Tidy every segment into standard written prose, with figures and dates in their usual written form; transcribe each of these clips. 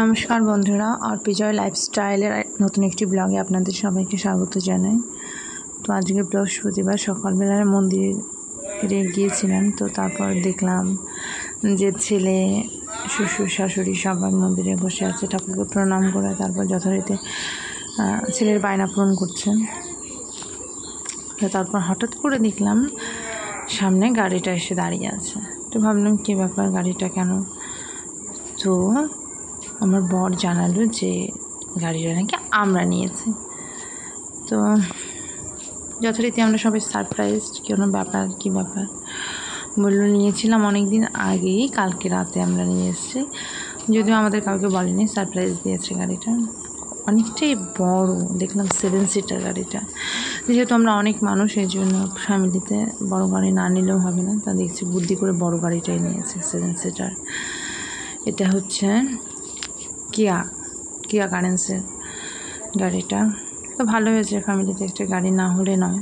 নমস্কার বন্ধুরা, অর্পিজয় লাইফস্টাইলের নতুন একটি ব্লগে আপনাদের সবাইকে স্বাগত জানাই। তো আজকে বৃহস্পতিবার সকালবেলায় মন্দিরে গিয়েছিলাম। তো তারপর দেখলাম যে ছেলে, শ্বশুর, শাশুড়ি সবাই মন্দিরে বসে আছে, ঠাকুরকে প্রণাম করে তারপর যথারীতি ছেলের বায়না পূরণ করছেন। তো তারপর হঠাৎ করে দেখলাম সামনে গাড়িটা এসে দাঁড়িয়ে আছে। তো ভাবলাম কী ব্যাপার, গাড়িটা কেন? তো আমার বর জানালো যে গাড়িটা নাকি আমরা নিয়েছি। তো যথারীতি আমরা সবাই সারপ্রাইজ, কোনো ব্যাপার, কী ব্যাপার বললো, নিয়েছিলাম অনেক দিন আগেই, কালকে রাতে আমরা নিয়ে এসেছি, যদিও আমাদের কাউকে বলেনি, সারপ্রাইজ দিয়েছে। গাড়িটা অনেকটাই বড়, দেখলাম 7 সিটার গাড়িটা। যেহেতু আমরা অনেক মানুষ, এই জন্য ফ্যামিলিতে বড় গাড়ি না নিলেও হবে না, তা দেখছি বুদ্ধি করে বড় গাড়িটাই নিয়েছে, 7 সিটার। এটা হচ্ছে কিয়া কারেন্সের গাড়িটা। তো ভালো হয়েছে, ফ্যামিলিতে একটা গাড়ি না হলে নয়,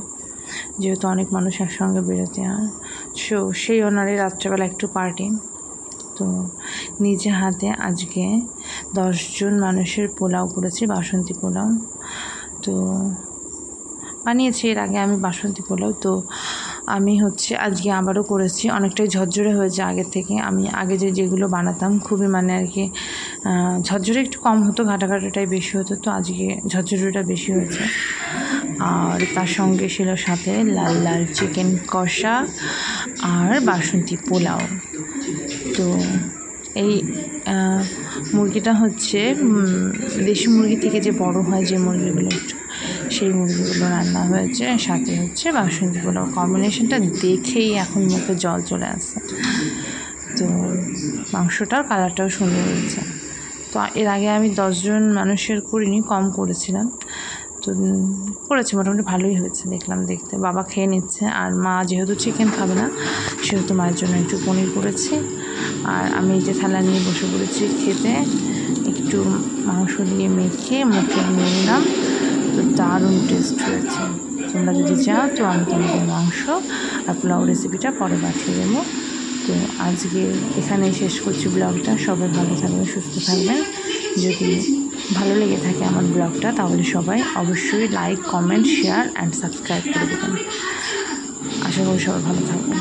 যেহেতু অনেক মানুষ একসঙ্গে বেরোতে হয়। সেই ওনারে রাত্রেবেলা একটু পার্টি। তো নিজে হাতে আজকে 10 জন মানুষের পোলাও করেছি, বাসন্তী পোলাও। তো বানিয়েছি এর আগে আমি বাসন্তী পোলাও, তো আমি আজকে আবারও করেছি। অনেকটাই ঝরঝরে হয়েছে আগের থেকে। আমি আগে যেগুলো বানাতাম খুবই আর কি ঝরঝরে একটু কম হতো, ঘাটাঘাটাটাই বেশি হতো। তো আজকে ঝরঝরেটা বেশি হয়েছে। আর তার সঙ্গে ছিল সাথে লাল লাল চিকেন কষা আর বাসন্তী পোলাও। তো এই মুরগিটা দেশি মুরগি থেকে যে বড় হয় যে মুরগিগুলো, সেই মুরগিগুলো রান্না হয়েছে, সাথে বাসন্তী পোলাও। কম্বিনেশনটা দেখেই এখন মুখে জল চলে আসছে। তো মাংসটার কালারটাও সুন্দর হয়েছে। তো এর আগে আমি 10 জন মানুষের করিনি, কম করেছিলাম। তো করেছি, মোটামুটি ভালোই হয়েছে দেখলাম দেখতে। বাবা খেয়ে নিচ্ছে, আর মা যেহেতু চিকেন খাবে না, সেহেতু মায়ের জন্য একটু পনির করেছি। আর আমি এই যে থালা নিয়ে বসে পড়েছি খেতে, একটু মাংস দিয়ে মেখে মুখে নিয়ে নিলাম। তো দারুণ টেস্ট হয়েছে। তোমরা যদি চাও তো আমি তোমাদের মাংস আর পোলাও রেসিপিটা পরে পাঠিয়ে দেবো। তো আজকে এখানেই শেষ করছি ব্লগটা। সবাই ভালো থাকবেন, সুস্থ থাকবেন। যদি ভালো লেগে থাকে আমার ব্লগটা, তাহলে সবাই অবশ্যই like, comment, share and subscribe করে দেবেন। আশা করি সবাই ভালো থাকবেন।